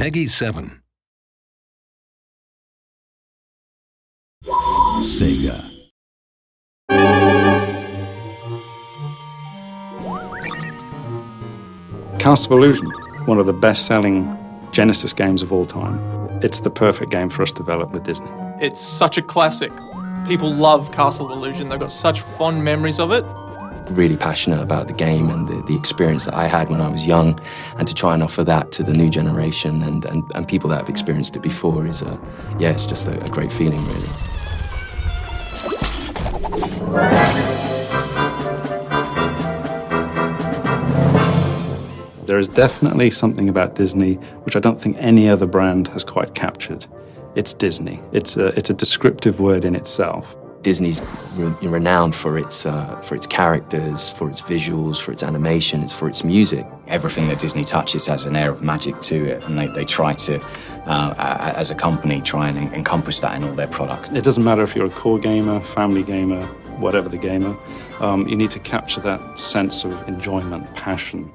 Peggy 7. Sega. Castle of Illusion, one of the best-selling Genesis games of all time. It's the perfect game for us to develop with Disney. It's such a classic. People love Castle of Illusion. They've got such fond memories of it. Really passionate about the game and the experience that I had when I was young, and to try and offer that to the new generation and people that have experienced it before is, it's just a great feeling, really. There is definitely something about Disney which I don't think any other brand has quite captured. It's Disney. It's a descriptive word in itself. Disney's renowned for its characters, for its visuals, for its animation, for its music. Everything that Disney touches has an air of magic to it, and they try to, as a company, try and encompass that in all their products. It doesn't matter if you're a core gamer, family gamer, whatever the gamer, you need to capture that sense of enjoyment, passion.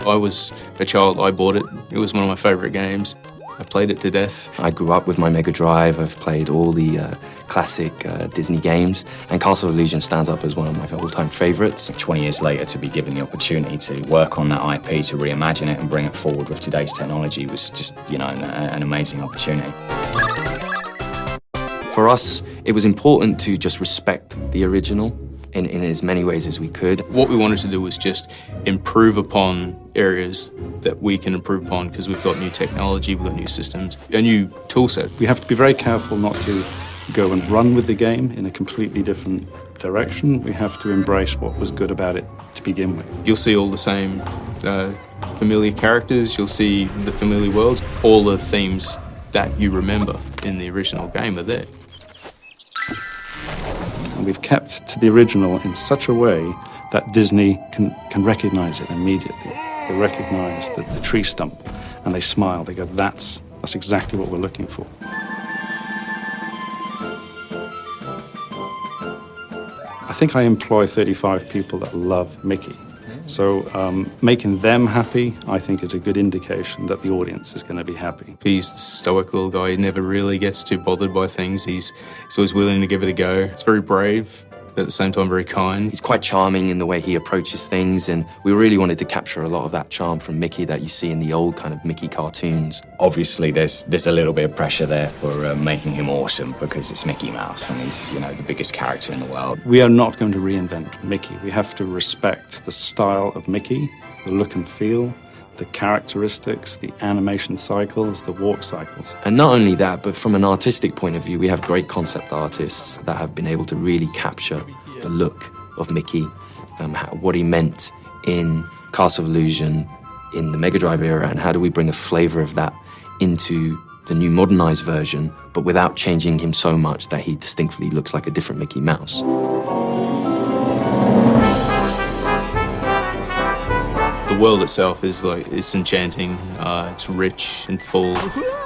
I was a child, I bought it. It was one of my favourite games. I played it to death. I grew up with my Mega Drive. I've played all the classic Disney games, and Castle of Illusion stands up as one of my all-time favourites. 20 years later, to be given the opportunity to work on that IP, to reimagine it and bring it forward with today's technology was just, an amazing opportunity. For us, it was important to just respect the original in as many ways as we could. What we wanted to do was just improve upon areas that we can improve upon because we've got new technology, we've got new systems, a new tool set. We have to be very careful not to go and run with the game in a completely different direction. We have to embrace what was good about it to begin with. You'll see all the same familiar characters, you'll see the familiar worlds, all the themes that you remember in the original game are there. And we've kept to the original in such a way that Disney can recognize it immediately. They recognize the tree stump and they smile. They go, that's exactly what we're looking for. I think I employ 35 people that love Mickey. So making them happy, I think, is a good indication that the audience is going to be happy. He's the stoic little guy. He never really gets too bothered by things. He's always willing to give it a go. It's very brave, but at the same time very kind. He's quite charming in the way he approaches things, and we really wanted to capture a lot of that charm from Mickey that you see in the old kind of Mickey cartoons. Obviously, there's a little bit of pressure there for making him awesome because it's Mickey Mouse and he's, the biggest character in the world. We are not going to reinvent Mickey. We have to respect the style of Mickey, the look and feel, the characteristics, the animation cycles, the walk cycles. And not only that, but from an artistic point of view, we have great concept artists that have been able to really capture the look of Mickey, what he meant in Castle of Illusion, in the Mega Drive era, and how do we bring a flavour of that into the new modernized version, but without changing him so much that he distinctly looks like a different Mickey Mouse. The world itself is it's enchanting, it's rich and full.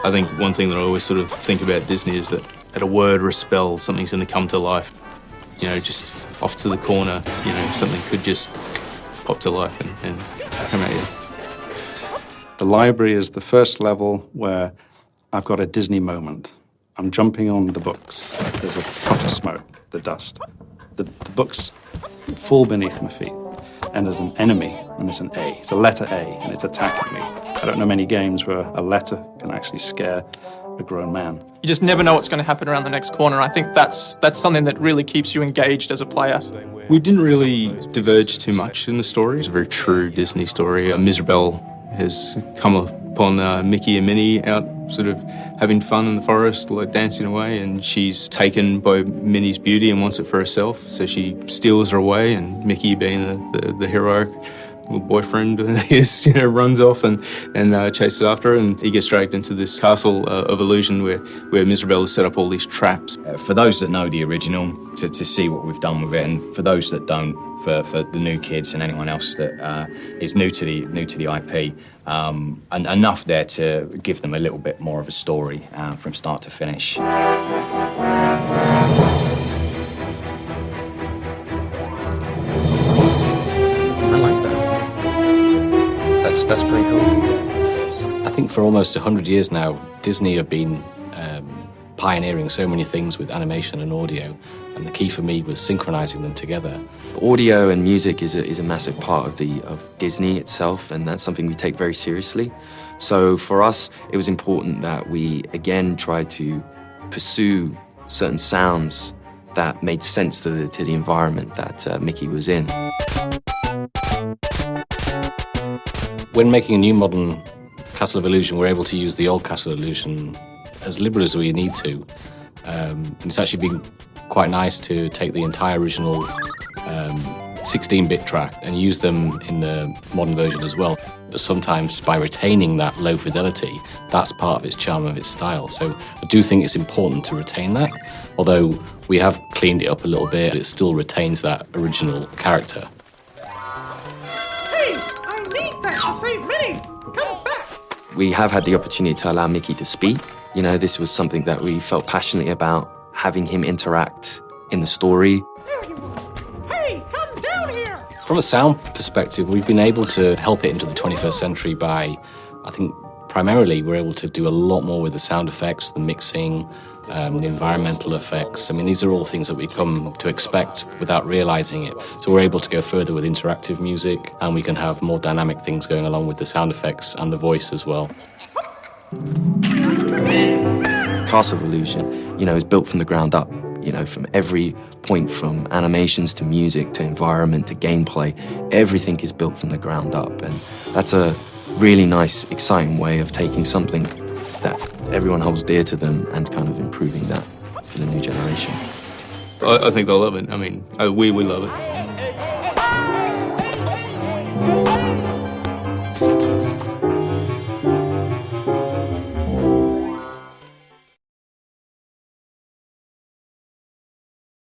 I think one thing that I always sort of think about Disney is that at a word or a spell, something's going to come to life. Just off to the corner, something could just pop to life and come at you. The library is the first level where I've got a Disney moment. I'm jumping on the books. There's a puff of smoke, the dust. The books fall beneath my feet. And there's an enemy, and there's an A. It's a letter A, and it's attacking me. I don't know many games where a letter can actually scare a grown man. You just never know what's going to happen around the next corner. I think that's something that really keeps you engaged as a player. We didn't really diverge too much in the story. It's a very true Disney story. Mirabelle has come upon Mickey and Minnie out sort of having fun in the forest, dancing away, and she's taken by Minnie's beauty and wants it for herself, so she steals her away, and Mickey, being the heroic little boyfriend, runs off and chases after her, and he gets dragged into this castle of illusion where Mirabelle has set up all these traps. For those that know the original, to see what we've done with it, and for those that don't, for the new kids and anyone else that is new to the IP, and enough there to give them a little bit more of a story from start to finish. That's pretty cool. I think for almost 100 years now, Disney have been pioneering so many things with animation and audio, and the key for me was synchronizing them together. Audio and music is a massive part of Disney itself, and that's something we take very seriously. So for us, it was important that we again tried to pursue certain sounds that made sense to the environment that Mickey was in. When making a new modern Castle of Illusion, we're able to use the old Castle of Illusion as liberal as we need to. And it's actually been quite nice to take the entire original 16-bit track and use them in the modern version as well. But sometimes by retaining that low fidelity, that's part of its charm, of its style. So I do think it's important to retain that. Although we have cleaned it up a little bit, it still retains that original character. Hey, I need that to save Minnie! Come back! We have had the opportunity to allow Mickey to speak. You know, this was something that we felt passionately about, having him interact in the story. There you are! Hey, come down here! From a sound perspective, we've been able to help it into the 21st century by, I think, primarily we're able to do a lot more with the sound effects, the mixing, the environmental effects. I mean, these are all things that we come to expect without realizing it. So we're able to go further with interactive music, and we can have more dynamic things going along with the sound effects and the voice as well. Castle of Illusion, you know, is built from the ground up. You know, from every point, from animations to music to environment to gameplay, everything is built from the ground up. And that's a really nice, exciting way of taking something that everyone holds dear to them and kind of improving that for the new generation. I think they'll love it. I mean, we love it.